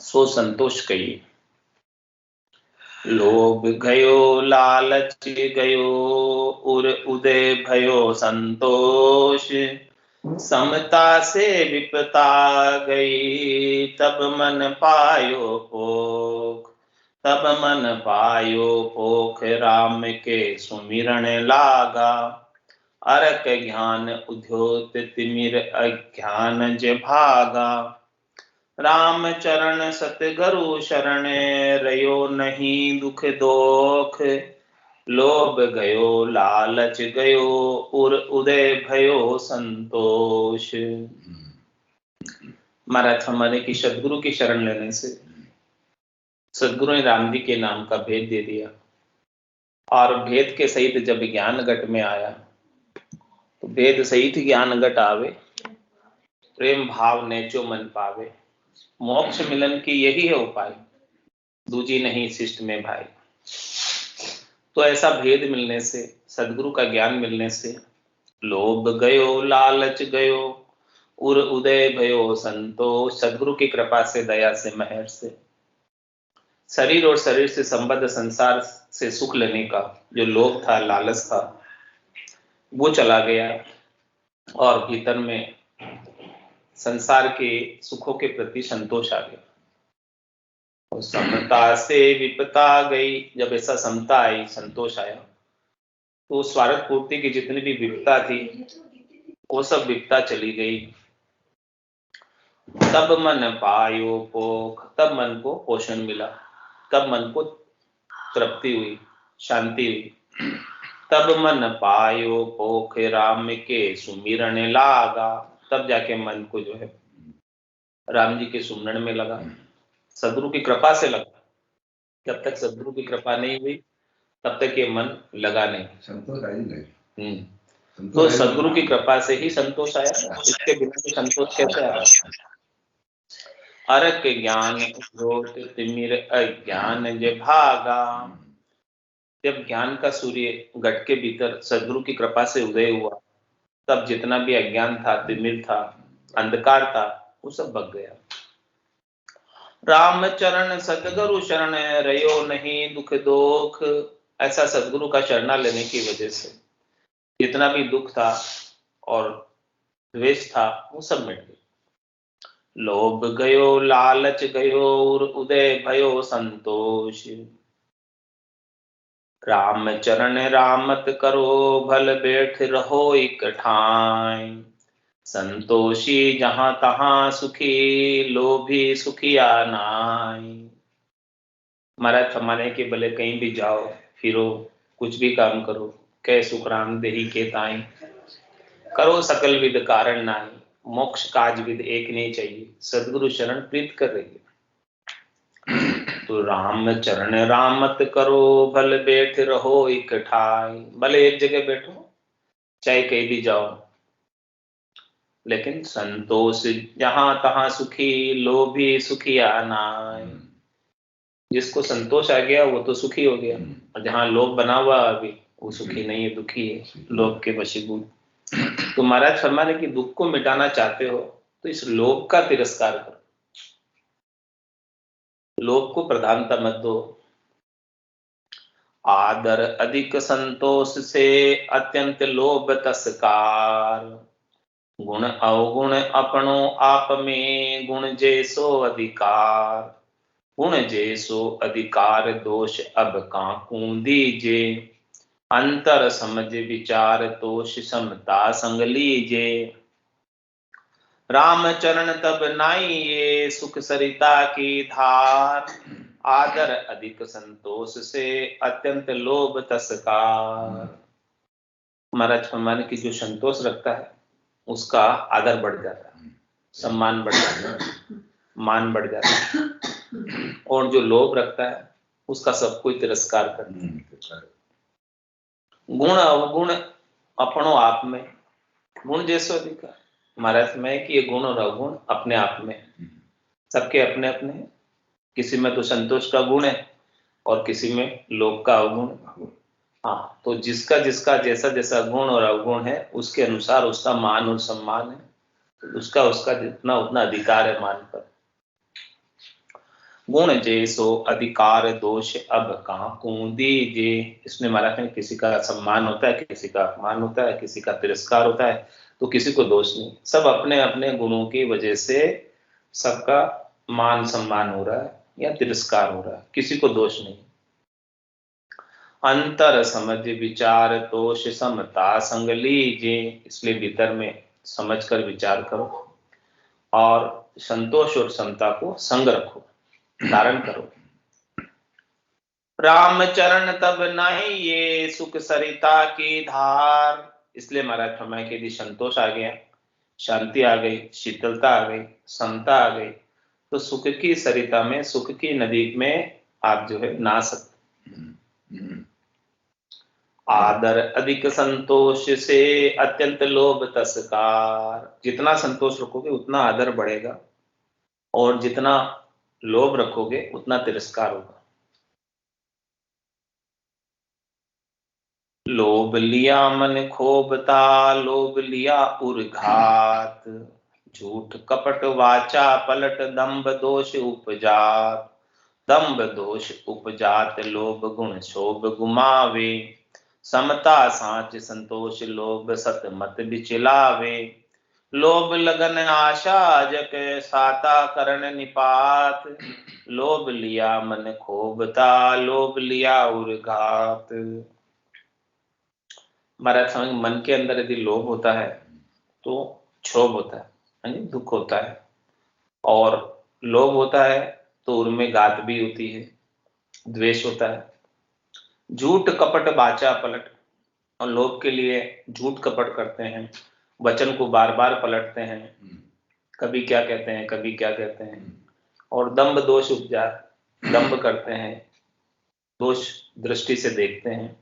सो संतोष कही। लोभ गयो लालच गयो उर उदय भयो संतोष। समता से विपता गई तब मन पायो पोख। तब मन पायो पोख राम के सुमिरन लागा। अरक ज्ञान उद्योत तिमिर अज्ञान जे भागा। राम चरण सतगुरु शरण रयो नहीं दुख दोख। लोभ गयो लालच गयो उर उदय भयो संतोष। महाराज हमारे की सदगुरु की शरण लेने से सदगुरु ने राम जी के नाम का भेद दे दिया, और भेद के सहित जब ज्ञान घट में आया तो भेद सहित ज्ञान घट आवे, प्रेम भाव नेचो मन पावे। मोक्ष मिलन की यही है उपाय, दूजी नहीं शिष्ट में भाई। तो ऐसा भेद मिलने से, सदगुरु का ज्ञान मिलने से लोभ गयो लालच गयो उर उदय भयो संतोष। सदगुरु की कृपा से, दया से, मेहर से शरीर और शरीर से संबद्ध संसार से सुख लेने का जो लोभ था, लालच था, वो चला गया और भीतर में संसार के सुखों के प्रति संतोष आ गया। और समता से विपता गई। जब ऐसा समता आई, संतोष आया, तो स्वार्थ पूर्ति की जितनी भी विपता थी वो सब विपता चली गई। तब मन पायो पोख। तब मन को पोषण मिला, तब मन को तृप्ति हुई, शांति हुई। तब मन पायो पोख राम के सुमिरन लागा। तब जाके मन को जो है राम जी के सुमिरन में लगा, सदगुरु की कृपा से लगा। जब तक सदगुरु की कृपा नहीं हुई तब तक ये मन लगा नहीं, संतोष आई नहीं। तो सदगुरु की कृपा से ही संतोष आया, इसके बिना तो संतोष कैसे आया। अरक ज्ञान उद्योत तिमिर अज्ञान जे भागा। जब ज्ञान का सूर्य घट के भीतर सदगुरु की कृपा से उदय हुआ, तब जितना भी अज्ञान था, तिमिर था, अंधकार था, वो सब भग गया। राम चरण सतगुरु शरण रयो नहीं दुख दोख। ऐसा सदगुरु का शरणा लेने की वजह से जितना भी दुख था और द्वेष था वो सब मिट गया। लोभ गयो लालच गयो उदय भयो संतोष। राम चरण रामत करो भल बैठ रहो एक ठाई। संतोषी जहां तहां सुखी लोभी सुखिया नाई। महाराज फरमाने के भले कहीं भी जाओ फिरो, कुछ भी काम करो, कै सुख राम देही के ताई। करो सकल विद कारण नाई। मोक्ष काज विद एक नहीं चाहिए, सदगुरु शरण प्रीत कर रही है। तो राम चरण रामत करो भल बैठ रहो एक ठाई। भले एक जगह बैठो, चाहे कहीं भी जाओ, लेकिन संतोष जहां तहां सुखी लोभी सुखिया नाई। जिसको संतोष आ गया वो तो सुखी हो गया, और जहां लोभ बना हुआ अभी वो सुखी नहीं है, दुखी है, लोभ के वशीभूत। तो महाराज फरमाने की दुख को मिटाना चाहते हो तो इस लोभ का तिरस्कार करो, लोभ को प्रधानता मत दो। आदर अधिक संतोष से अत्यंत लोभ तस्कार। गुण अवगुण अपनो आप में गुण जैसो अधिकार। गुण जैसो अधिकार दोष अब काकू दीजे। अंतर समझ विचार तोष समता संग लीजे। राम चरण तब नाइए सुख सरिता की धार। आदर अधिक संतोष से अत्यंत लोभ तस्कार। महाराज फरमाने की जो संतोष रखता है उसका आदर बढ़ जाता है, सम्मान बढ़ जाता है, मान बढ़ जाता है। और जो लोभ रखता है उसका सब कोई तिरस्कार करता है। गुण अवगुण अपनो आप में, गुण जैसो अधिकार। महाराज में कि ये गुण और अवगुण अपने आप में सबके अपने अपने हैं। किसी में तो संतोष का गुण है और किसी में लोभ का अवगुण। हाँ, तो जिसका जिसका जैसा जैसा गुण और अवगुण है उसके अनुसार उसका मान और सम्मान है, तो उसका जितना उतना अधिकार है मान पर। गुण जैसो अधिकार दोष अब कहाँ को दीजिए। इसमें महाराज में किसी का सम्मान होता है, किसी का अपमान होता है, किसी का तिरस्कार होता है, तो किसी को दोष नहीं। सब अपने अपने गुणों की वजह से सबका मान सम्मान हो रहा है या तिरस्कार हो रहा है, किसी को दोष नहीं। अंतर समझ विचार दोष समता संग लीजिए। इसलिए भीतर में समझ कर विचार करो और संतोष और समता को संग रखो, धारण करो। रामचरण तब नहीं ये सुख सरिता की धार। इसलिए महाराज फरमाए कि यदि संतोष आ गया, शांति आ गई, शीतलता आ गई, समता आ गई, तो सुख की सरिता में, सुख की नदी में आप जो है नहा सकते। आदर अधिक संतोष से अत्यंत लोभ तस्कार। जितना संतोष रखोगे उतना आदर बढ़ेगा, और जितना लोभ रखोगे उतना तिरस्कार होगा। लोभ लिया मन खोबता, लोभ लिया उर्घात, झूठ कपट वाचा पलट दंभ दोष उपजात। दंभ दोष उपजात लोभ गुण शोभ गुमावे, समता साच संतोष लोभ सत मत बिचलावे। लोभ लगन आशा जक साता करण निपात, लोभ लिया मन खोबता, लोभ लिया उर्घात। महाराज समझ, मन के अंदर यदि लोभ होता है तो क्षोभ होता है, यानी दुख होता है, और लोभ होता है तो उनमें घात भी होती है, द्वेष होता है। झूठ कपट बाचा पलट, और लोभ के लिए झूठ कपट करते हैं, वचन को बार बार पलटते हैं, कभी क्या कहते हैं कभी क्या कहते हैं। और दंभ दोष उपजा, दंभ करते हैं, दोष दृष्टि से देखते हैं।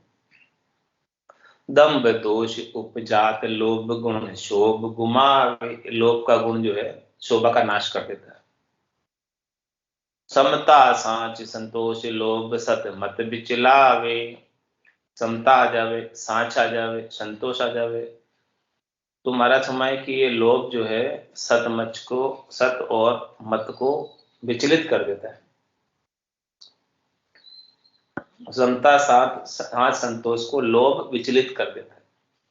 दंभ दोष उपजात लोभ गुण शोभ गुमावे। लोभ का गुण जो है शोभा का नाश कर देता है। समता सांच संतोष लोभ सत मत बिचलावे। समता आ जावे, सांच आ जावे, संतोष आ जावे, तो महाराज समय कि ये लोभ जो है सतमच को, सत और मत को विचलित कर देता है। समता साथ संतोष को लोभ विचलित कर देता है।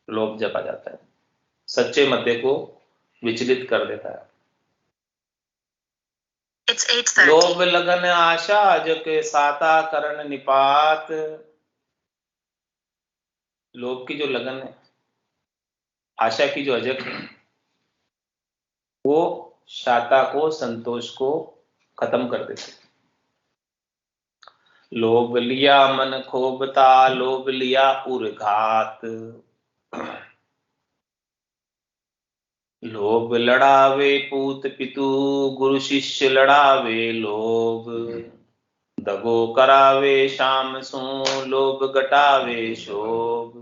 लोभ जब आ जाता है सच्चे मध्य को विचलित कर देता है। लोभ लगन आशा जो के साता करण निपात। लोभ की जो लगन है, आशा की जो अजक है, वो शाता को, संतोष को खत्म कर देते। लोभ लिया मन खोबता, लोभ लिया उर्घात। लोभ लड़ावे पूत पितु, गुरु शिष्य लड़ावे लोभ। दगो करावे शाम सो, लोभ घटावे शोभ।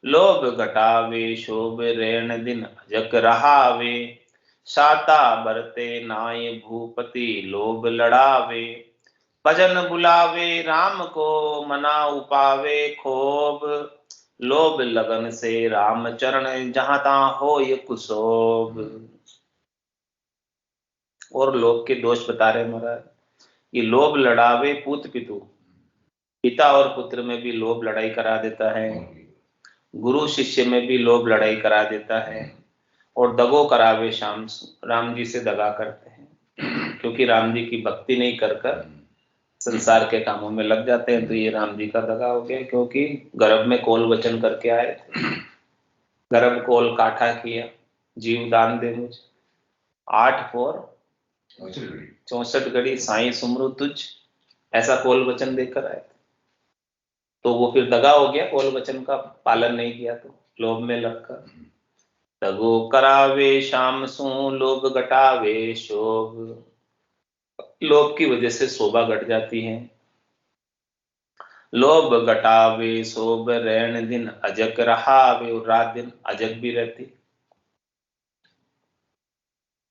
लोभ घटावे शोभ रेण दिन अजक रहावे। साता बरते नाय भूपति, लोभ लड़ावे। भजन बुलावे राम को, मना उपावे खोभ। लोभ लगन से राम चरण, जहां तहां होय कुशोभ। और लोभ के दोष बता रहे महाराज, ये लोभ लड़ावे पूत पितु, पिता और पुत्र में भी लोभ लड़ाई करा देता है, गुरु शिष्य में भी लोभ लड़ाई करा देता है। और दगो करावे शाम, राम जी से दगा करते हैं, क्योंकि राम जी की भक्ति नहीं कर कर संसार के कामों में लग जाते हैं, तो ये राम जी का दगा हो गया। क्योंकि गर्भ में कोल वचन करके आए थे, गर्भ कोल काठा किया, जीव दान दे मुझ, 8 पोर 64 घड़ी साई सुमरु तुझ, ऐसा कोल वचन देकर आए थे। तो वो फिर दगा हो गया, कोल वचन का पालन नहीं किया तो लोभ में लगकर। दगो करावे शाम सो, लोभ घटावे शोभ। लोभ की वजह से शोभा घट जाती है। लोभ घटावे शोभ रैन दिन अजक रहावे, और रात दिन अजक भी रहती।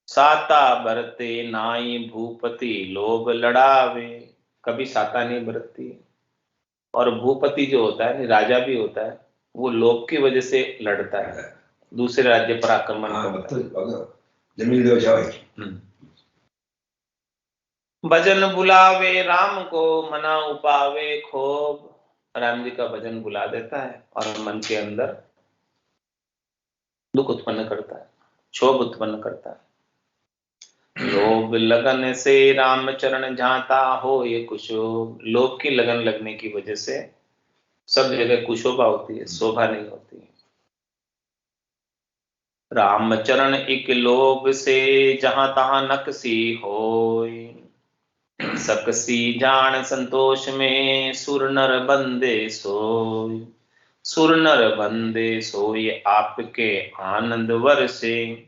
साता बरते नाई भूपति, लोभ लड़ावे। कभी साता नहीं बरतती। और भूपति जो होता है, राजा भी होता है, वो लोभ की वजह से लड़ता है, दूसरे राज्य पर आक्रमण करता है। जमीन दे जाए। भजन बुलावे राम को मना उपावे खोब। राम जी का भजन बुला देता है और मन के अंदर दुख उत्पन्न करता है, क्षोभ उत्पन्न करता है। लोभ लगन से राम चरण झांता हो ये कुशोभ। लोभ की लगन लगने की वजह से सब जगह कुशोभा होती है, शोभा नहीं होती है। राम चरण एक लोभ से जहां तहां नकसी होय। सकसी जान संतोष में सुर नर बंदे सोय। सुर नर बंदे सोय आपके आनंद वर्षे।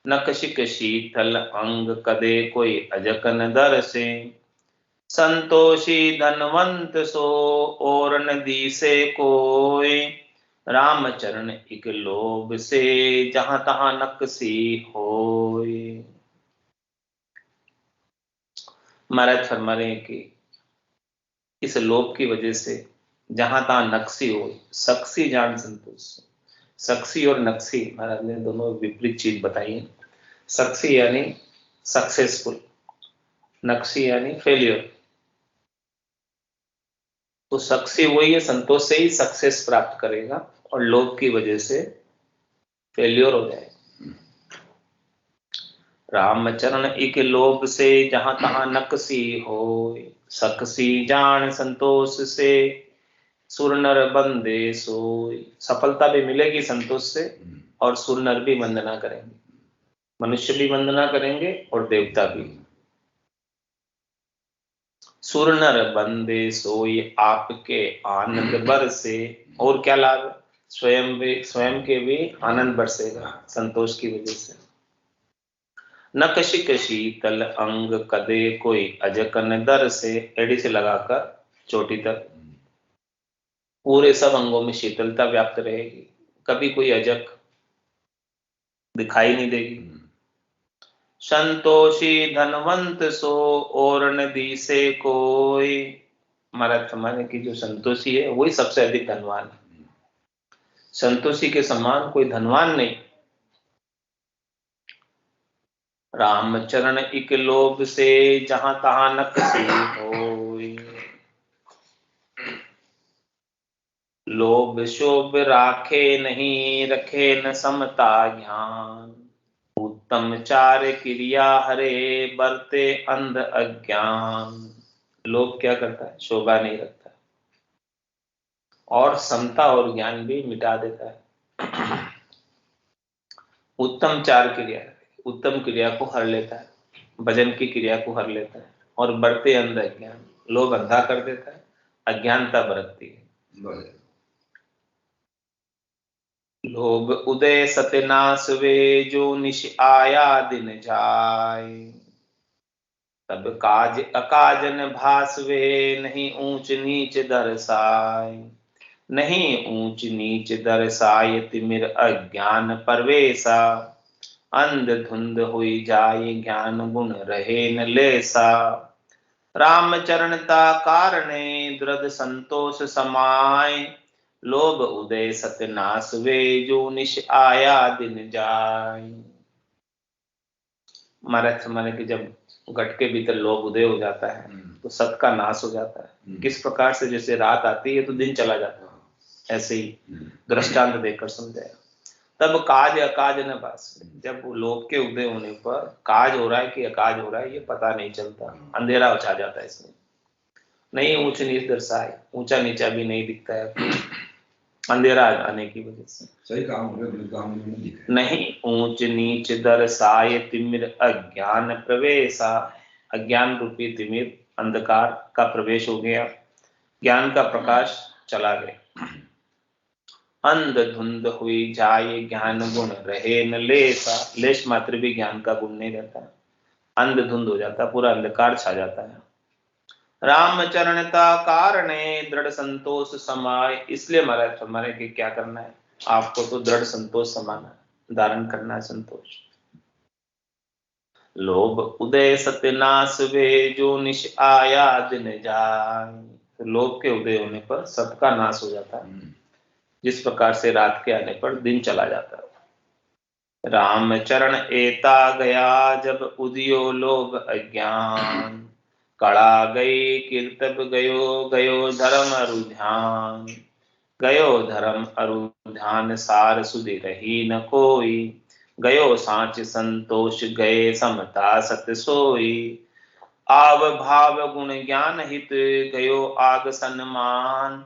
नकशिक शीतल अंग कदे कोई अजकन दर्शे। संतोषी धनवंत सो और नदी से कोय। राम चरण एक लोभ से जहां तहां नकसी होय। महाराज फरमा रहे हैं कि इस लोभ की वजह से जहां तहां नक्सी हो, सक्सी जान संतोष। सक्सी और नक्सी महाराज ने दोनों विपरीत चीज बताई है। सक्सी यानी सक्सेसफुल, नक्सी यानी फेलियर। तो सक्सी वही है, संतोष से ही सक्सेस प्राप्त करेगा और लोभ की वजह से फेलियर हो जाएगा। रामचरण एक लोभ से जहां तहां नकसी हो। सकसी जान संतोष से सुर नर बंदे सोई। सफलता भी मिलेगी संतोष से और सुर नर भी वंदना करेंगे, मनुष्य भी वंदना करेंगे और देवता भी। सुर नर बंदे सोई आपके आनंद बरसे। और क्या लाभ, स्वयं के भी आनंद बरसेगा संतोष की वजह से। नकशिक शीतल अंग कदे कोई अजकन दर से। एड़ी से लगाकर चोटी तक पूरे सब अंगों में शीतलता व्याप्त रहेगी, कभी कोई अजक दिखाई नहीं देगी। संतोषी धनवंत सो और नदी से कोई। महाराज समाने की जो संतोषी है वही सबसे अधिक धनवान है। संतोषी के समान कोई धनवान नहीं। रामचरण इक लोभ से जहां तहां नकसी होय। लोभ शोभ राखे नहीं, रखे न समता ज्ञान। उत्तम चार क्रिया हरे, बरते अंध अज्ञान। लोभ क्या करता है, शोभा नहीं रखता और समता और ज्ञान भी मिटा देता है। उत्तम चार क्रिया, उत्तम क्रिया को हर लेता है, भजन की क्रिया को हर लेता है और बढ़ते अंध अज्ञान। लोभ अंधा कर देता है, अज्ञानता बरतती है। लोभ उदय सत्यनाश वे, जो निश आया दिन जाय। तब काज अकाजन भासवे, नहीं ऊंच नीच दर्शाय। नहीं ऊंच नीच दर्शाय तिमिर अज्ञान परवेशा। अंध धुंध हुई जाय ज्ञान गुण रहे न लेसा। राम चरणता कारणे दृढ़ संतोष समाय। लोभ उदय सत्यनाश वे, जो निश आया दिन जाय। महाराज माने कि जब घट के भीतर लोभ उदय हो जाता है तो सत का नाश हो जाता है। किस प्रकार से, जैसे रात आती है तो दिन चला जाता है, ऐसे ही दृष्टांत देकर समझाया। तब काज अकाज न भास। जब लोभ के उदय होने पर काज हो रहा है कि अकाज हो रहा है ये पता नहीं चलता, अंधेरा छा जाता है इसमें। नहीं ऊंच नीच दर्शाए, ऊंचा नीचा भी नहीं दिखता है अंधेरा आने की वजह से। सही काम हो रहा है, नहीं ऊंच नीच दर्शाए तिमिर अज्ञान प्रवेशा। अज्ञान रूपी तिमिर अंधकार का प्रवेश हो गया, ज्ञान का प्रकाश चला गया। अंध धुंध हुई जाए ज्ञान गुण रहे न लेसा। लेश मात्र भी ज्ञान का गुण नहीं रहता, अंध धुंध हो जाता, पूरा अंधकार छा जाता है। रामचरणता कारणे दृढ़ संतोष समाय। इसलिए महाराज हमारे के क्या करना है, आपको तो दृढ़ संतोष समाना है, धारण करना है संतोष। लोभ उदय सत्यनाश वे, जो निश आया दिन जाय। तो लोभ के उदय होने पर सत का नाश हो जाता है, जिस प्रकार से रात के आने पर दिन चला जाता है। राम चरण एता गया, जब उदियो लोभ अज्ञान। कड़ा गई कीर्तब गयो, गयो धर्म रुझान, गयो धर्म अरुध्यान सार सुधि रही न कोई, गयो सांच संतोष गए समता सत सोई, आव भाव गुण ज्ञान हित गयो आग सन्मान,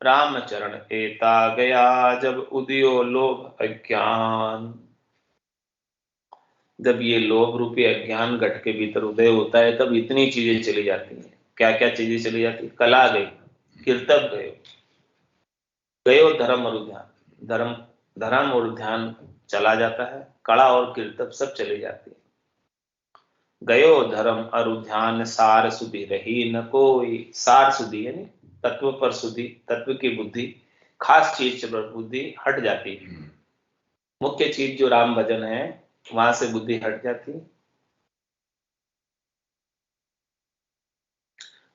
राम चरण एता गया जब उदियो लोभ अज्ञान। जब ये लोभ रूपी अज्ञान घट के भीतर उदय होता है तब इतनी चीजें चली जाती हैं। क्या क्या चीजें चली जाती है? कला गई, कीर्तन गयो, गयो धर्म और ध्यान, धर्म धर्म और ध्यान चला जाता है, कला और कीर्तन सब चली जाती है। गयो धर्म अरुध्यान सार सुधि रही न कोई, सार सुधि यानी तत्व पर सुधि, तत्व की बुद्धि, खास चीज पर बुद्धि हट जाती है। मुख्य चीज जो राम भजन है वहां से बुद्धि हट जाती है।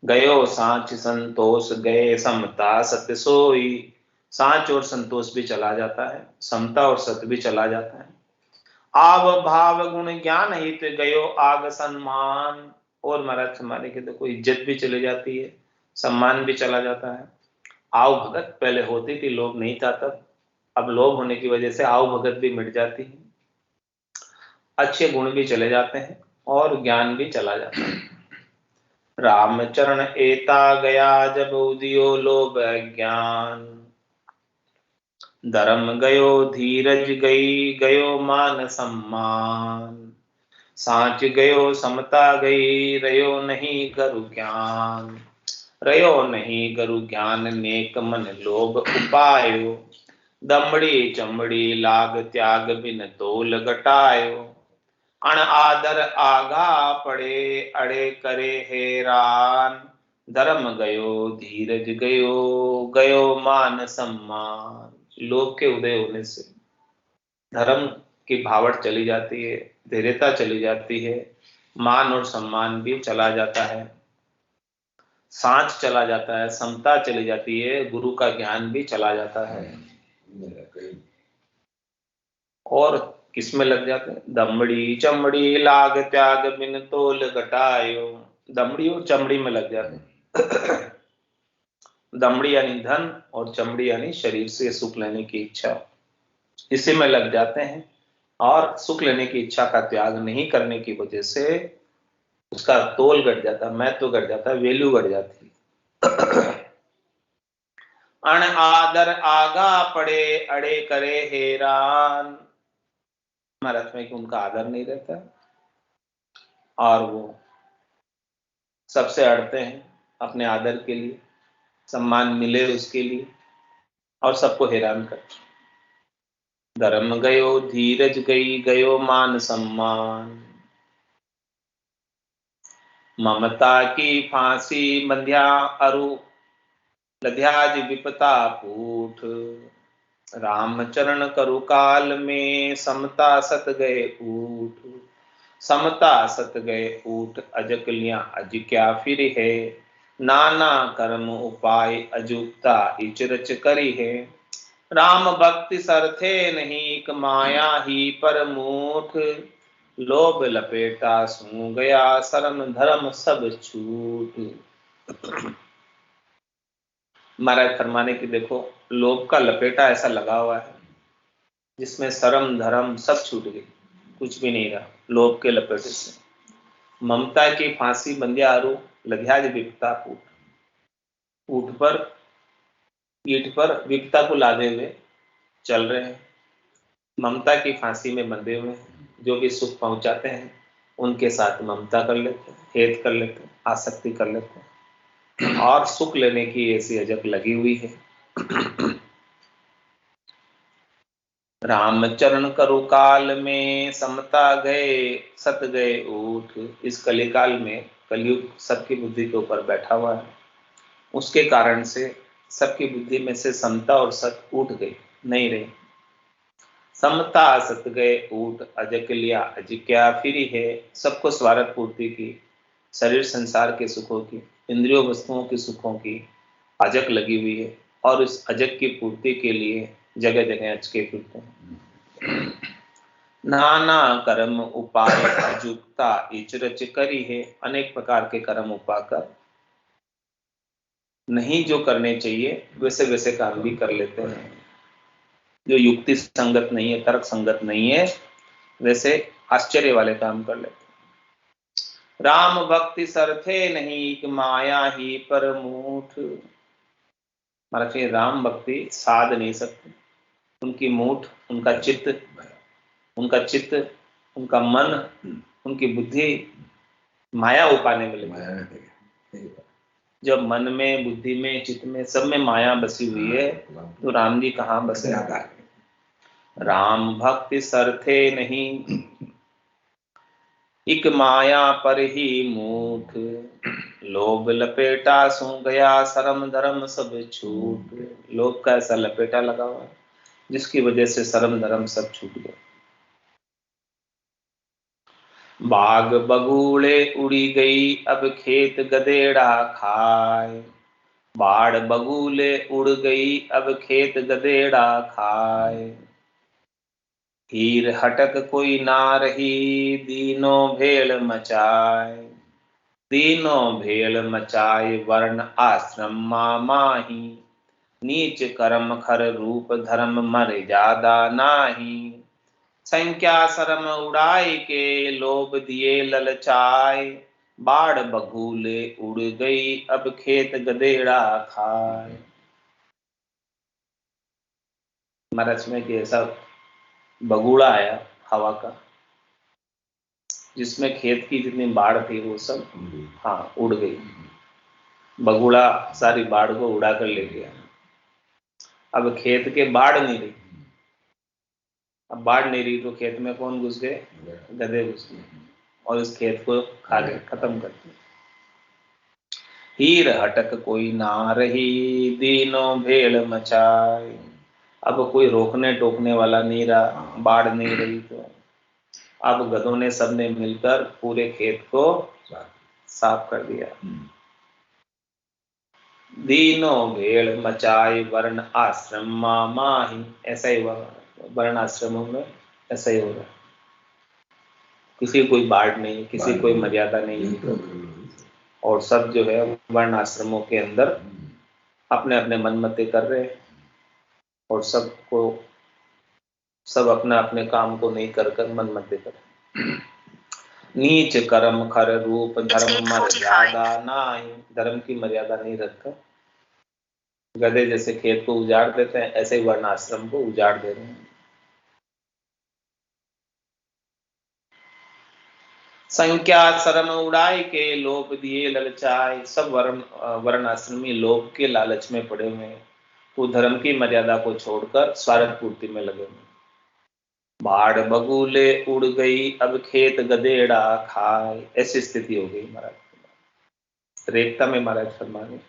गयो सांच संतोष गए समता सत्य सोई, सांच और संतोष भी चला जाता है, समता और सत्य भी चला जाता है। आव भाव गुण ज्ञान हित गयो आग सम्मान, और महाराज हमारे के देखो इज्जत भी चली जाती है, सम्मान भी चला जाता है। आव भगत पहले होती थी, लोभ नहीं था तब, अब लोभ होने की वजह से आव भगत भी मिट जाती है, अच्छे गुण भी चले जाते हैं और ज्ञान भी चला जाता है। राम चरण एता गया जब उदियो लोभ ज्ञान, धर्म गयो धीरज गई गयो मान सम्मान, सांच गयो समता गई रयो नहीं गुरु ज्ञान, रयो नहीं गुरु ज्ञान नेक मन लोभ उपायो, दमड़ी चमड़ी लाग त्याग बिन तोल घटायो, अण आदर आगा पड़े अड़े करे हैरान, धर्म गयो धीरज गयो गयो मान सम्मान। लोभ के उदय होने से धर्म की भावट चली जाती है, धैर्यता चली जाती है, मान और सम्मान भी चला जाता है, सांच चला जाता है, समता चली जाती है, गुरु का ज्ञान भी चला जाता है। और किसमें लग जाते हैं? दमड़ी चमड़ी लाग त्याग बिन तोल घटायो, दमड़ी और चमड़ी में लग जाते हैं। दमड़ी यानी धन और चमड़ी यानी शरीर से सुख लेने की इच्छा, इसी में लग जाते हैं और सुख लेने की इच्छा का त्याग नहीं करने की वजह से उसका तोल घट जाता, महत्व घट जाता, वैल्यू घट जाती। अण आदर आगा पड़े अड़े करे हैरान, अर्थ में कि उनका आदर नहीं रहता और वो सबसे अड़ते हैं अपने आदर के लिए, सम्मान मिले उसके लिए, और सबको हैरान करते। धर्म गयो धीरज गई गयो मान सम्मान, ममता की फांसी बंध्या अरु लध्याज विपता पूठ, राम चरण करु काल में समता सत गए ऊठ, समता सत गए ऊठ अजक लिया अज क्या फिर है, नाना कर्म उपाय अजुक्ता इचरच करी है, राम भक्ति सरथे नहीं माया ही पर मूठ, लोभ लपेटा सू गया शर्म धर्म सब छूट। महाराज फरमाने की देखो लोभ का लपेटा ऐसा लगा हुआ है जिसमें शर्म धर्म सब छूट गई, कुछ भी नहीं रहा लोभ के लपेटे से। ममता की फांसी बंध्या अरु लध्याज विपता पूठ, ऊँट पर पीठ पर विपता को लादे हुए चल रहे हैं, ममता की फांसी में बंधे हुए हैं, जो भी सुख पहुंचाते हैं उनके साथ ममता कर लेते हैं, हेत कर लेते हैं, आसक्ति कर लेते हैं और सुख लेने की ऐसी अजक लगी हुई है। राम चरण करु काल में समता गए सत गए ऊठ, इस कलिकाल में कलयुग सबकी बुद्धि के ऊपर बैठा हुआ है, उसके कारण से सबकी बुद्धि में से समता और सत उठ गई, नहीं रही। समता सत गए ऊठ अजक लिया अज क्या फिरी है, सबको स्वार्थ पूर्ति की, शरीर संसार के सुखों की, इंद्रियों वस्तुओं के सुखों की अजक लगी हुई है और इस अजक की पूर्ति के लिए जगह जगह अचके फिरते हैं। नाना कर्म उपाय अजुक्ता इचरच करी है। अनेक प्रकार के कर्म उपाकर नहीं जो करने चाहिए वैसे वैसे काम भी कर लेते हैं, जो युक्ति संगत नहीं है, तर्क संगत नहीं है, वैसे आश्चर्य वाले काम कर लेते हैं। राम भक्ति सरथे नहीं कि माया ही परमूठ। महाराज राम भक्ति साध नहीं सकते, उनकी मूठ, उनका चित्त, उनका मन, उनकी बुद्धि माया उपाने में लगी। जब मन में, बुद्धि में, चित्त में, सब में माया बसी हुई है तो राम जी कहाँ बसे? राम भक्ति सरथे नहीं इक माया पर ही मूठ। लोभ लपेटा सू गया शर्म धर्म सब छूट। लोभ का ऐसा लपेटा लगा हुआ जिसकी वजह से शर्म धर्म सब छूट गया। बाग बगुले उड़ी गई अब खेत गदेड़ा खाए। बाढ़ बगुले उड़ गई अब खेत गदेड़ा खाए। हीर हटक कोई ना रही दीनों भेड़ मचाए। दीनों भेड़ मचाए वर्ण आश्रम माही। नीच कर्म खर रूप धर्म मर्यादा नाही। संख्या शर्म उड़ाई के लोभ दिए ललचाए। बाढ़ बगुले उड़ गई अब खेत गदेड़ा खाए। महाराज में कि ऐसा बगुड़ा आया हवा का जिसमें खेत की जितनी बाढ़ थी वो सब उड़ गई। बगुड़ा सारी बाढ़ को उड़ा कर ले गया। अब खेत के बाढ़ नहीं रही। अब बाढ़ नहीं रही तो खेत में कौन घुस गए? गधे घुस गए और इस खेत को खा गए, खत्म कर दिया। हीर हटक कोई ना रही दीनों भेड़ मचाए। अब कोई रोकने टोकने वाला नहीं रहा, बाढ़ नहीं रही तो अब गधों ने सबने मिलकर पूरे खेत को साफ कर दिया। दीनों भेड़ मचाए वर्ण आश्रम माही। ऐसा ही हुआ वर्ण आश्रमों में, ऐसा ही हो रहा। किसी कोई बाढ़ नहीं, किसी कोई मर्यादा नहीं, और सब जो है वर्ण आश्रमों के अंदर अपने अपने मनमते कर रहे हैं और सब अपने अपने काम को नहीं कर मनमते कर। नीच कर्म खर रूप धर्म मर्यादा नाही। धर्म की मर्यादा नहीं रखकर गधे जैसे खेत को उजाड़ देते हैं, ऐसे ही वर्ण आश्रम को उजाड़ दे रहे हैं। संख्या शर्म उड़ाई के लोभ दिए ललचाए। सब वर्ण आश्रमी लोभ के लालच में पड़े हुए हैं, वो धर्म की मर्यादा को छोड़कर स्वार्थ पूर्ति में लगे हुए। बाढ़ बगुले उड़ गई अब खेत गदेड़ा खाए। ऐसी स्थिति हो गई महाराज। रेखता में महाराज फरमाने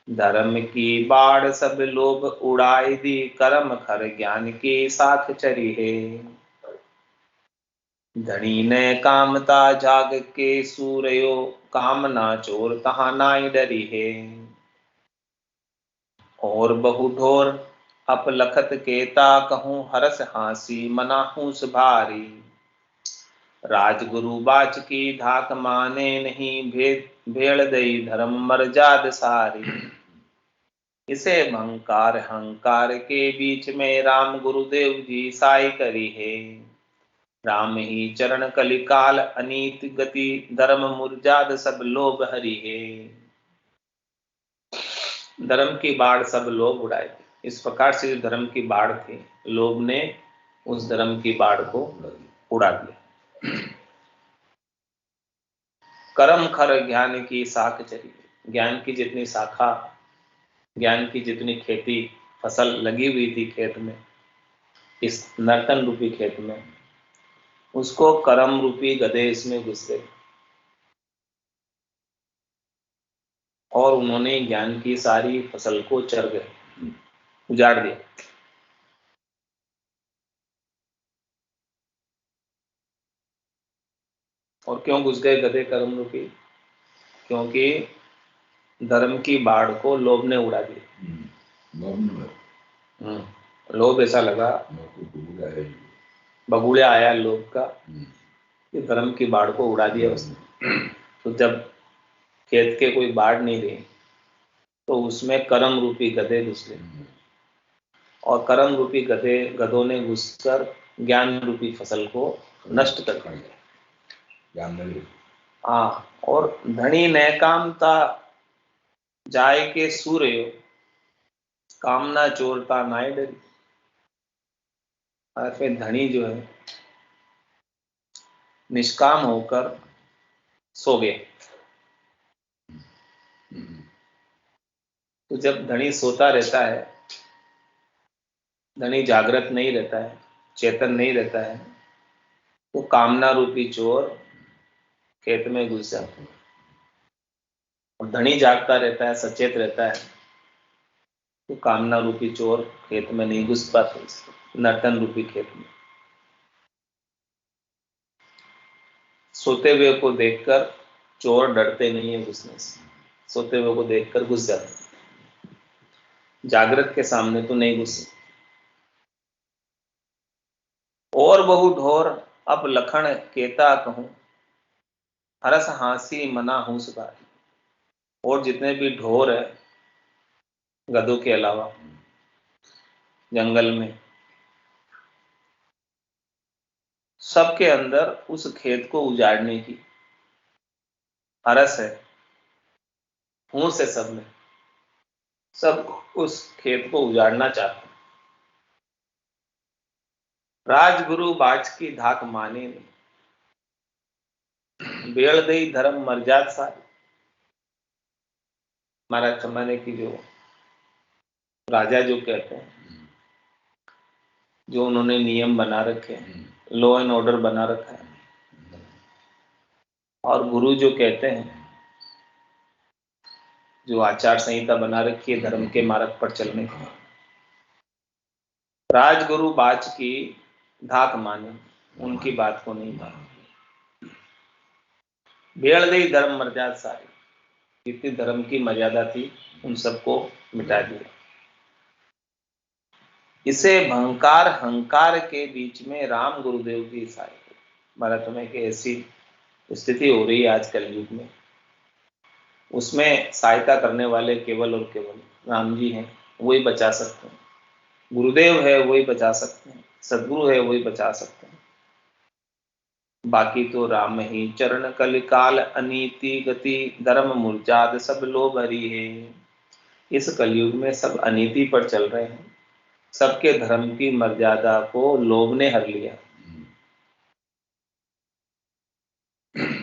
धर्म की बाढ़ सब लोभ उड़ाई दी। कर्म खर ज्ञान की साख चरी है। धनी ने कामता जाग के सूर्यो। कामना चोर तहा नाई डरी है। और बहु ढोर अप लखत केता कहूँ हरस हासी मनाहूस भारी। राजगुरु बाच की धाक माने नहीं भेड़ दई धर्म मर्जाद सारी। इसे अहंकार हंकार के बीच में राम गुरुदेव जी साई करी है। राम ही चरण कलिकाल अनीत गति धर्म मुर्जाद सब लोभ हरि है। धर्म की बाढ़ सब लोभ उड़ाए थे। इस प्रकार से जो धर्म की बाढ़ थी, लोभ ने उस धर्म की बाढ़ को उड़ा दिया। कर्म खर ज्ञान की साख चली। ज्ञान की जितनी शाखा, ज्ञान की जितनी खेती फसल लगी हुई थी खेत में, इस नर्तन रूपी खेत में, उसको कर्म रूपी गधे इसमें घुस गए और उन्होंने ज्ञान की सारी फसल को चर गए, उजाड़ दिया। और क्यों घुस गए गधे कर्म रूपी? क्योंकि धर्म की बाढ़ को लोभ ने उड़ा दिया। लोभ ऐसा लगा बगुड़िया आया लोभ का, ये धर्म की बाढ़ को उड़ा दिया उसने। तो जब खेत के कोई बाढ़ नहीं रही तो उसमें कर्म रूपी गधे घुस गए, और कर्म रूपी गधों ने घुसकर ज्ञान रूपी फसल को नष्ट कर दिया। हाँ, और धनी न कामता जाय के सूर्य, कामना चोरता नाय डरी। और फिर धनी जो है निष्काम होकर सो गए। तो जब धनी सोता रहता है, धनी जागृत नहीं रहता है, चेतन नहीं रहता है, तो कामना रूपी चोर खेत में घुस जाता है। और धनी जागता रहता है, सचेत रहता है, तो कामना रूपी चोर खेत में नहीं घुस पाते, नर्तन रूपी खेत में। सोते हुए को देखकर चोर डरते नहीं है घुसने से, सोते हुए को देखकर घुस जाते, जागृत के सामने तो नहीं घुसे। और बहु ढोर अब लखन केता कहूं, हरस हासी मना हूं सुधारी। और जितने भी ढोर है गधों के अलावा जंगल में, सबके अंदर उस खेत को उजाड़ने की हरस है, होश है सब में, सब उस खेत को उजाड़ना चाहते हैं। राजगुरु बाच की धाक माने नहीं, बेड़ दई धर्म मर्याद सारी। महाराज जमाने की जो राजा जो कहते हैं, जो उन्होंने नियम बना रखे हैं, लॉ एंड ऑर्डर बना रखा है, और गुरु जो कहते हैं, जो आचार संहिता बना रखी है धर्म के मार्ग पर चलने की, राजगुरु बाच की धाक माने, उनकी बात को नहीं माने। बेड़ दई धर्म मर्यादा सारी, जितनी धर्म की मर्यादा थी उन सबको मिटा दिया। इसे भंकार हंकार के बीच में राम गुरुदेव की सहायता। भारत में कि ऐसी स्थिति हो रही है आज कलयुग में, उसमें सहायता करने वाले केवल और केवल राम जी हैं, वही बचा सकते हैं। गुरुदेव है वही बचा सकते हैं, सदगुरु है वही बचा सकते हैं। बाकी तो राम ही चरण कलिकाल अनीति गति, धर्म मुर्जाद सब लोभ हरि है। इस कलयुग में सब अनीति पर चल रहे हैं, सबके धर्म की मर्यादा को लोभ ने हर लिया।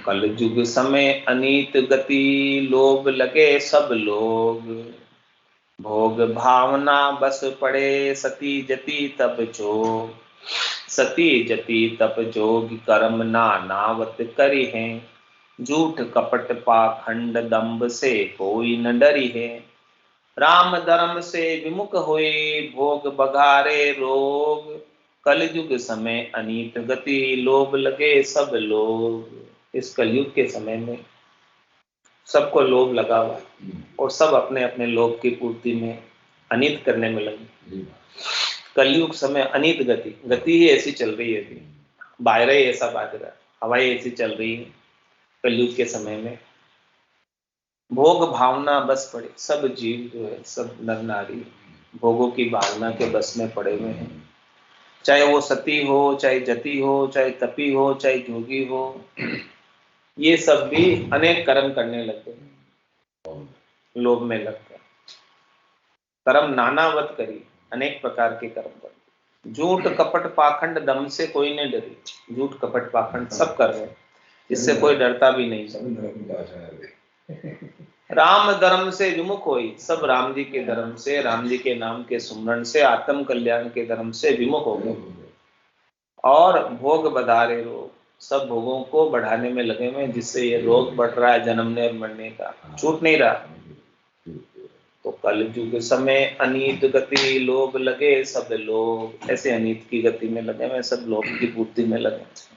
कलयुग समय अनीत गति, लोभ लगे सब लोग, भोग भावना बस पड़े सती जति तप जोग। सती जति तप जोग कर्म नानावत करी है, झूठ कपट पाखंड दंभ से कोई न डरी है। राम धर्म से विमुख हुए भोग बघारे रोग, कलयुग समय अनीत गति, लोभ लगे सब लोग। इस कलयुग के समय में सबको लोभ लगा हुआ है, और सब अपने अपने लोभ की पूर्ति में अनित करने में लगे। कलयुग समय अनित गति, गति ही ऐसी चल रही है, बाहर ही ऐसा बाज रहा है, हवाई ऐसी चल रही है कलयुग के समय में। भोग भावना बस पड़े, सब जीव जो है, सब नर नारी भोगों की भावना के बस में पड़े हुए हैं। चाहे वो सती हो, चाहे जति हो, चाहे तपी हो, चाहे जोगी हो, ये सब भी अनेक कर्म करने लगते हैं, लोभ में लगते हैं। कर्म नानावत करी, अनेक प्रकार के कर्म कर। झूठ कपट पाखंड दम से कोई नहीं डरी, झूठ कपट पाखंड सब कर रहे हैं, इससे कोई डरता भी नहीं। राम धर्म से विमुख होई, सब राम जी के धर्म से, राम जी के नाम के सुमरण से, आत्म कल्याण के धर्म से विमुख हो गए। और भोग बधारे रोग, सब भोगों को बढ़ाने में लगे हुए, जिससे ये रोग बढ़ रहा है जन्मने और मरने का, छूट नहीं रहा। तो कलयुग समय अनीत गति, लोभ लगे सब लोग, ऐसे अनीत की गति में लगे हुए, सब लोभ की पूर्ति में लगे।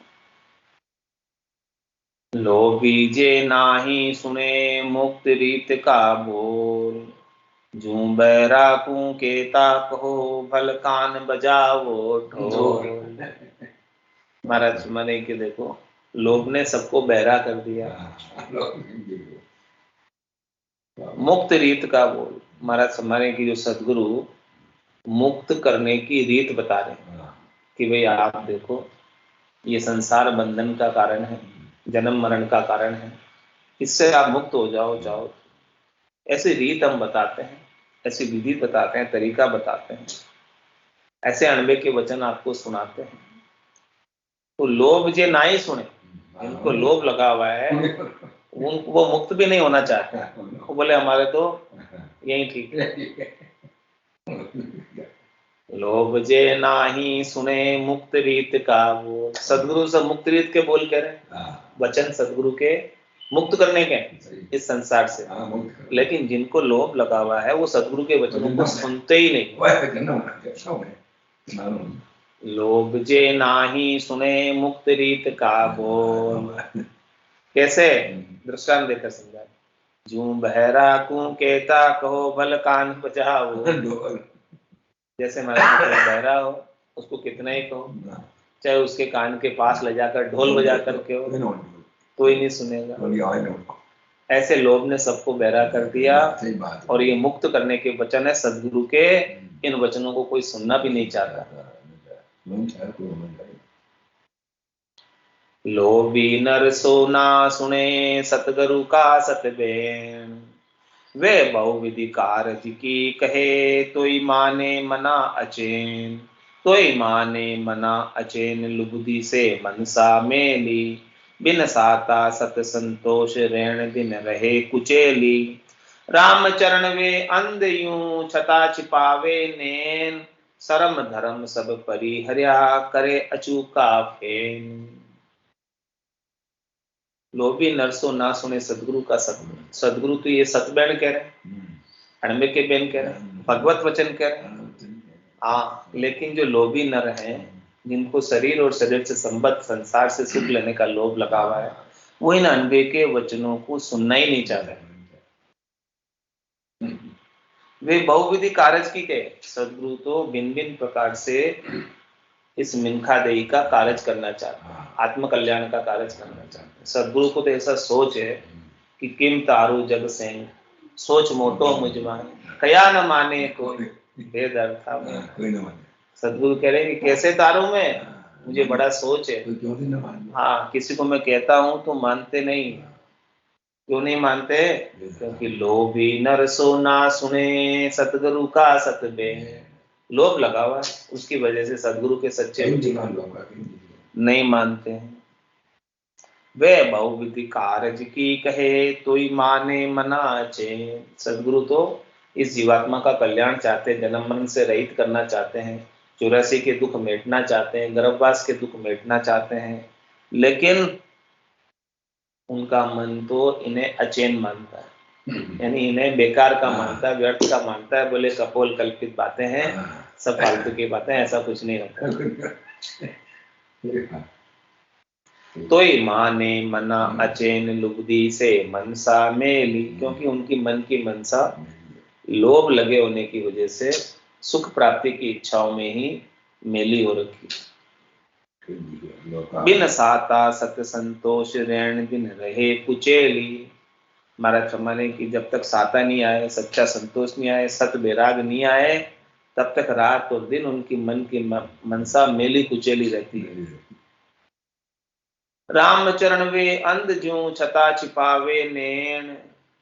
लोभी जे नाही सुने मुक्त रीत का बोल, जू बैराकू के ताक हो भल कान बजावो ढोल। महाराज माने कि देखो लोभ ने सबको बहरा कर दिया। मुक्त रीत का बोल महाराज माने कि जो सदगुरु मुक्त करने की रीत बता रहे हैं कि भाई आप देखो ये संसार बंधन का कारण है, जन्म मरण का कारण है, इससे आप मुक्त हो जाओ। ऐसी रीत हम बताते हैं, ऐसी विधि बताते हैं, तरीका बताते हैं, ऐसे अणबे के वचन आपको सुनाते हैं। तो लोभ जे ना ही सुने, इनको लोभ लगा हुआ है, वो मुक्त भी नहीं होना चाहते हैं। वो बोले हमारे तो यही ठीक है। लोभ जे नाही सुने मुक्त रीत का बोल। सदगुरु से मुक्त रीत के बोल कह रहे, वचन सदगुरु के मुक्त करने के इस संसार से। लेकिन जिनको लोभ लगा हुआ है वो सदगुरु के वचनों को सुनते ही नहीं। लोभ जे नाही सुने मुक्त रीत का बोल। कैसे? दृष्टांत देकर समझा। जू बहरा को कहता कहो भल कान बजाओ। जैसे महाराज बहरा हो उसको कितना ही कहो, चाहे उसके कान के पास ले जाकर ढोल बजा कर के हो तो ही नहीं सुनेगा। ऐसे लोभ ने सबको बहरा कर दिया। और ये मुक्त करने के वचन है सदगुरु के, इन वचनों को कोई सुनना भी नहीं चाहता। लोभी नर सोना सुने सतगुरु का सतबेन। वे बहुविधि कारज की कहे तोई माने मना अचेन। तोई माने मना अचेन लुबुधि से मनसा मेली। बिन साता सत संतोष रेण दिन रहे कुचेली। राम चरण वे अंध यूं छता छिपावे नैन। शरम धर्म सब परिहर्या करे अचूका फेन। लोभी नरसो ना सुने सदगुरु का सत्य। सदगुरु तो ये सतबैन कह रहे, अणबे के बेन कह रहे, भगवत वचन कह रहे। हाँ, लेकिन जो लोभी नर हैं, जिनको शरीर और शरीर से संबद्ध संसार से सुख लेने का लोभ लगा हुआ है, वो इन अणबे के वचनों को सुनना ही नहीं चाहते। वे बहुविधि कारज की के सदगुरु तो भिन्न भिन्न प्रकार से इस मिनखा देही का कार्य करना चाहते हैं, आत्म कल्याण का कार्य करना चाहते हैं। सदगुरु को तो ऐसा सोच है कि किम तारू जग सेंग, सोच मोटो मुझमान, कया न माने कोई भेद अर्था में। सदगुरु कह रहे हैं कि कैसे तारू मैं, मुझे बड़ा सोच है। हाँ, किसी को मैं कहता हूं तो मानते नहीं। क्यों नहीं मानते? क्योंकि लोभी नर सो ना सुने सतगुरु का सतबे। लोभ लगा हुआ है, उसकी वजह से सदगुरु के सच्चे नहीं मानते हैं। वे बहुविधि कारज की कहे तोई माने मना चे। सदगुरु तो इस जीवात्मा का कल्याण चाहते हैं, जन्म मरण से रहित करना चाहते हैं, 84 के दुख मिटना चाहते हैं, गर्भवास के दुख मिटना चाहते हैं। लेकिन उनका मन तो इन्हें अचेन मानता है, यानी इन्हें बेकार का मानता है, व्यर्थ का मानता है। बोले कपोल कल्पित बातें हैं, सब फालतू की बातें, ऐसा कुछ नहीं होता। तोई माने मना अचेन लुब्धि से मनसा मेली। क्योंकि उनकी मन की मनसा लोभ लगे होने की वजह से सुख प्राप्ति की इच्छाओं में ही मेली हो रखी। बिन साता सत संतोष रैन दिन रहे कुचेली। महाराज फरमाने की जब तक साता नहीं आए, सच्चा संतोष नहीं आए, सत बैराग नहीं आए, तब तक रात और दिन उनकी मन की मनसा मेली कुचेली रहती है। राम चरण वे अंध ज्यों छता छिपावे नैन।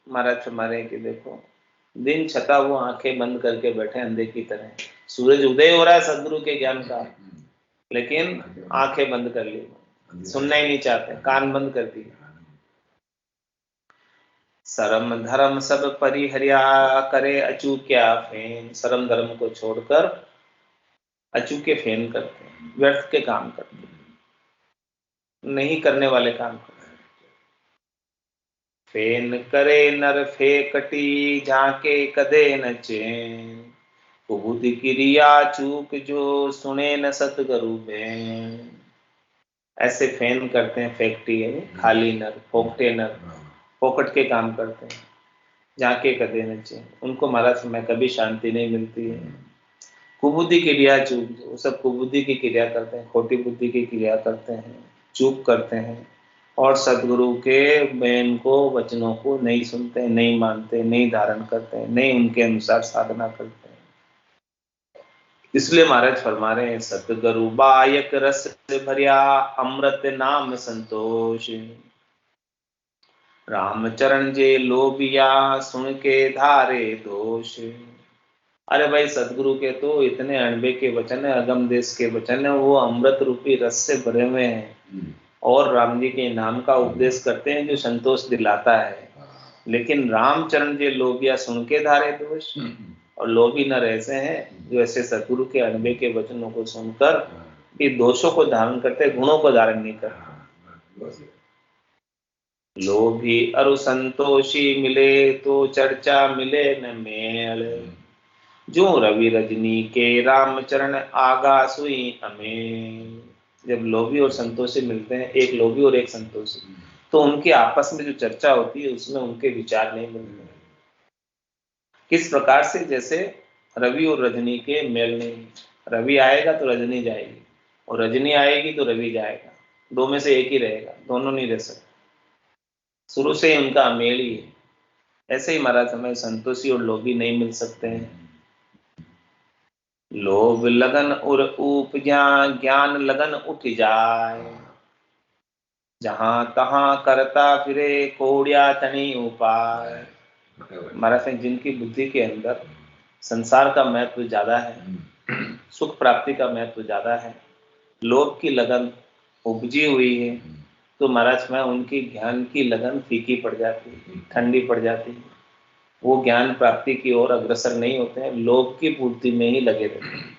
महाराज फरमाने की देखो दिन छता वो आंखें बंद करके बैठे अंधे की तरह। सूरज उदय हो रहा है सदगुरु के ज्ञान का, लेकिन आंखें बंद कर ली, सुनना ही नहीं चाहते, कान बंद कर दिए। शरम धर्म सब परिहर्या करे अचूक्या फेन। शरम धर्म को छोड़कर अचूके फेन करते हैं, व्यर्थ के काम करते हैं, नहीं करने वाले काम करते हैं। फेन करे नर फेकटी झाके कदे न चैन। कुबुद्धि क्रिया चूक जो सुने न सतगुरु बैन। ऐसे फेन करते हैं, फेकटी है खाली नर, फोकटे नर, फोकट के काम करते हैं, जाके कदे न चैन। उनको महाराज में कभी शांति नहीं मिलती है। कुबुद्धि क्रिया चूक, वो सब कुबुद्धि की क्रिया करते हैं, खोटी बुद्धि की क्रिया करते हैं, चूक करते हैं और सदगुरु के बयान को, वचनों को नहीं सुनते, नहीं मानते, नहीं धारण करते, नहीं उनके अनुसार साधना करते हैं। इसलिए महाराज फरमा रहे हैं, सतगुरु बायक रस भरिया अमृत नाम संतोष, रामचरण जे लोबिया सुन के धारे दोष। अरे भाई सदगुरु के तो इतने अणबे के वचन है, अगम देश के वचन है, वो अमृत रूपी रस से भरे हुए हैं और राम जी के नाम का उपदेश करते हैं जो संतोष दिलाता है। लेकिन रामचरण जी लोबिया सुन के धारे दोष, और लोभी न ऐसे हैं जो ऐसे सदगुरु के अणबे के वचनों को सुनकर कि दोषों को धारण करते, गुणों को धारण नहीं करते। लोभी अरु संतोषी मिले तो चर्चा मिले न मेल, जो रवि रजनी के रामचरण आगा सुई हमें। जब लोभी और संतोषी मिलते हैं, एक लोभी और एक संतोषी, तो उनकी आपस में जो चर्चा होती है उसमें उनके विचार नहीं मिलते। किस प्रकार से, जैसे रवि और रजनी के मेल नहीं, रवि आएगा तो रजनी जाएगी और रजनी आएगी तो रवि जाएगा, दो में से एक ही रहेगा, दोनों नहीं रह सकते, शुरू से ही उनका मेल ही है। ऐसे ही महाराज हमें संतोषी और लोभी नहीं मिल सकते हैं। लोभ लगन और उपजा ज्ञान लगन उठ जाए, जहां तहां करता फिरे कोड़िया तनी उपाय। महाराज जिनकी बुद्धि के अंदर संसार का महत्व ज्यादा है, सुख प्राप्ति का महत्व ज्यादा है, लोभ की लगन उपजी हुई है, तो महाराज में उनकी ज्ञान की लगन फीकी पड़ जाती है, ठंडी पड़ जाती है। वो ज्ञान प्राप्ति की ओर अग्रसर नहीं होते हैं, लोभ की पूर्ति में ही लगे रहते हैं।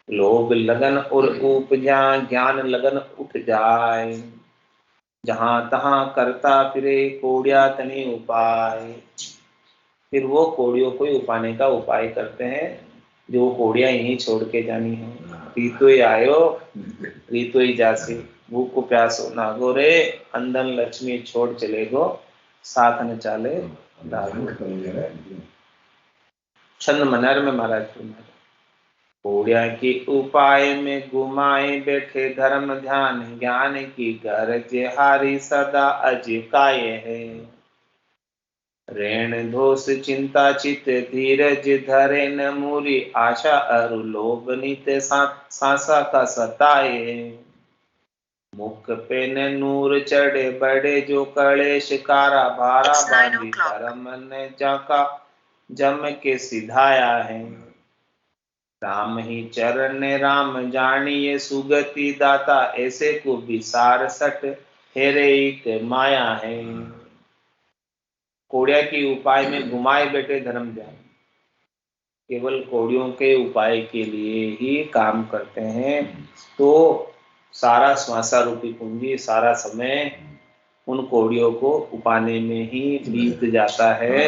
लोभ लगन और उपजा ज्ञान लगन उठ जाए, जहां तहां करता फिरे कोड़िया तनी उपाय। फिर वो कोड़ियों को ही उपाने का उपाय करते हैं, जो कोड़िया यहीं छोड़ के जानी है। रीतो ही आयो रीतो ही जासी, भूख को प्यासो ना गोरे, अंदन लक्ष्मी छोड़ चले गो, साथ न चाले छंद मनर में महाराज कोड़िया की उपाय में गुमाए बैठे धर्म ध्यान, ज्ञान की गरज हारी सदा अजिकाय है। ऋण दोष चिंता चित धीरज धरे न मूरी, आशा अरु लोभ नित सांसा का सताए। मुख पे न नूर चढ़े बड़े जो कलेश कारा, भारा बांधी धर्म ने जाका जम के सिधाया है। राम ही चरण राम जानिए सुगति दाता, ऐसे को विसार सट हेरे एक माया है। कोड़िया की उपाय में घुमाए बैठे धर्म ध्यान, केवल कोड़ियों के उपाय के लिए ही काम करते हैं, तो सारा श्वासा रूपी पूंजी, सारा समय उन कोड़ियों को उपाने में ही बीत जाता है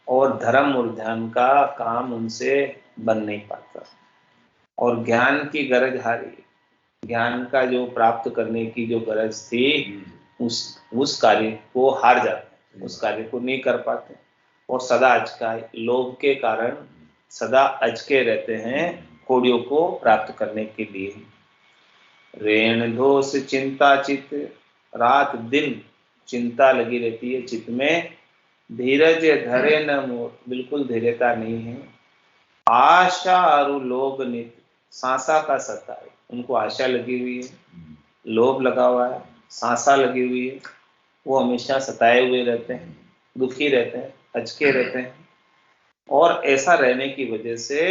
और धर्म और ध्यान का काम उनसे बन नहीं पाता। और ज्ञान की गरज हारी, ज्ञान का जो प्राप्त करने की जो गरज थी, उस कार्य को हार जाते, उस कार्य को नहीं कर पाते और सदा अचकाए, लोभ के कारण सदा अचके रहते हैं कोड़ियों को प्राप्त करने के लिए। ऋण दोष चिंता चित, रात दिन चिंता लगी रहती है चित्त में, धीरज धरे न मोर, बिल्कुल धैर्यता नहीं है। आशा और लोभ नित, सांसा का सता है, उनको आशा लगी हुई है, लोभ लगा हुआ है, सांसा लगी हुई है, वो हमेशा सताए हुए रहते हैं, दुखी रहते हैं, अचके रहते हैं। और ऐसा रहने की वजह से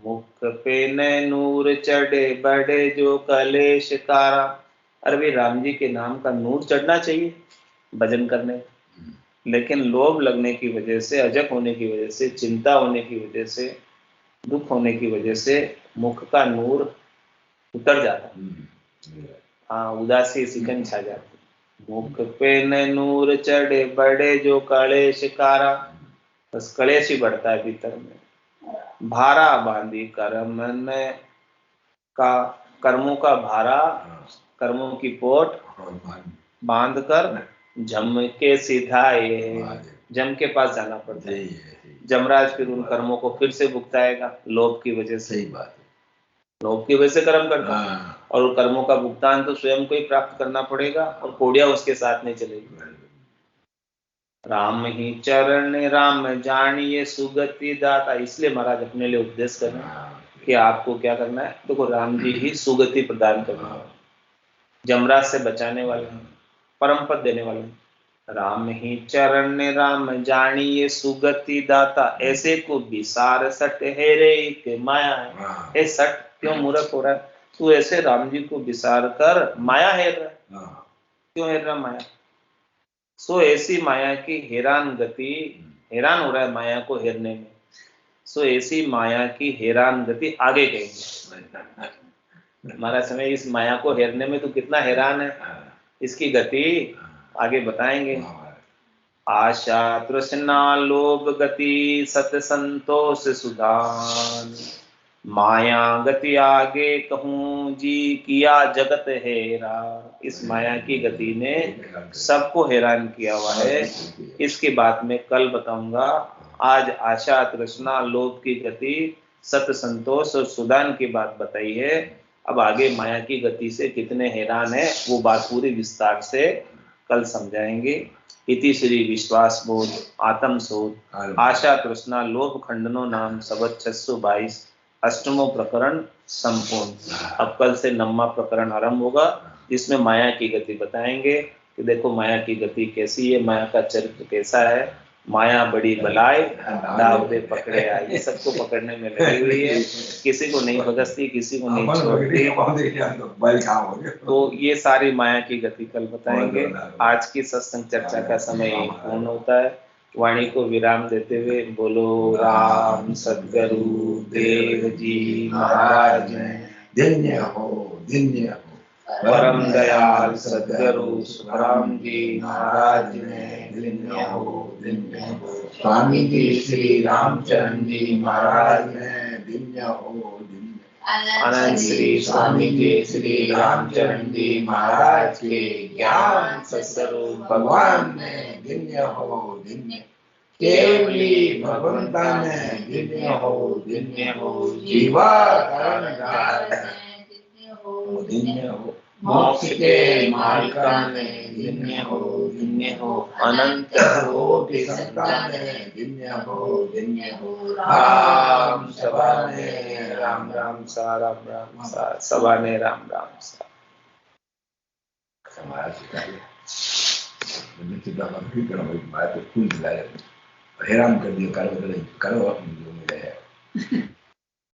मुख पे न नूर चढ़े बड़े जो कलेश कारा। अरे भाई राम जी के नाम का नूर चढ़ना चाहिए भजन करने, लेकिन लोभ लगने की वजह से, अजक होने की वजह से, चिंता होने की वजह से, दुख होने की वजह से मुख का नूर उतर जाता है। हाँ, उदासी सिकन छा जाती। मुख पे न नूर चढ़े बड़े जो कलेश कारा, बस कलेश ही बढ़ता है भीतर में। भारा बांधी कर्म में का, कर्मों का भारा, कर्मों की पोट बांध कर जम के सिधाए, जम के पास जाना पड़ता है। जमराज फिर उन कर्मों को फिर से भुगताएगा लोभ की वजह से। लोभ की वजह से कर्म करता है, हाँ। और कर्मों का भुगतान तो स्वयं को ही प्राप्त करना पड़ेगा, और कोड़िया उसके साथ नहीं चलेगी। राम ही चरण राम जानिए सुगति दाता, इसलिए महाराज अपने लिए उपदेश कर रहे हैं कि आपको क्या करना है। देखो, राम जी ही सुगति प्रदान करने वाले, जमराज से बचाने वाले हैं, परम पद देने वाले हैं। राम ही चरण राम जानिए सुगति दाता, ऐसे को विसार सट हेरे के माया है। ए सट, क्यों मूर्ख हो रहा है तू? ऐसे राम जी को विसार कर माया हेर रहा है। क्यों हेर रहा माया? सो ऐसी माया की हैरान गति, हैरान हो रहा है माया को हेरने में। सो ऐसी माया की हैरान गति आगे कहेंगे। हमारा समय इस माया को हेरने में तो कितना हैरान है, इसकी गति आगे बताएंगे। आशा तृष्णा लोभ गति सत संतोष सुधान, माया गति आगे कहूं जी किया जगत हेरा। इस माया की गति ने सबको हैरान किया हुआ है, इसकी बात मैं कल बताऊंगा। आज आशा तृष्णा लोभ की गति, सत संतोष और सुदान की बात बताई है। अब आगे माया की गति से कितने हैरान है वो बात पूरी विस्तार से कल समझाएंगे। इति श्री विश्वास बोध आत्म शोध आशा तृष्णा लोभ खंडनो नाम सबद 622 अष्टमो प्रकरण संपूर्ण। अब कल से 9वां प्रकरण आरंभ होगा, जिसमें माया की गति बताएंगे कि देखो माया की गति कैसी है, माया का चरित्र कैसा है। माया बड़ी बलाय दाव दे पकड़े आए, ये सबको पकड़ने में लगी हुई है, किसी को नहीं बगसती, किसी को नहीं छोड़ती। तो ये सारी माया की गति कल बताएंगे। आज की सत्संग चर्चा का समय पूर्ण होता है। वाणी को विराम देते हुए बोलो राम सद्गुरु देव जी महाराज धन्य हो, धन्य हो। परम दयाल सद्गुरु सुखराम जी महाराज ने धन्य हो, धन्य हो। स्वामी जी श्री रामचरण जी महाराज ने धन्य हो, अनंत श्री स्वामी जी श्री रामचरण जी महाराज के ज्ञान सत्स्वरूप भगवान ने धन्य हो, धन्य। केवली भगवंता ने धन्य हो, धन्य हो। जीवा कारण धन्य हो। मोक्ष के मालिका ने धन्य हो, धन्य हो। अनंत कोटि संतान ने धन्य हो, धन्य हो। राम सभा ने राम राम सा राम राम सा सभा ने राम राम सा। समाज हैरान कर दिया, करो अपनी जो मिले है।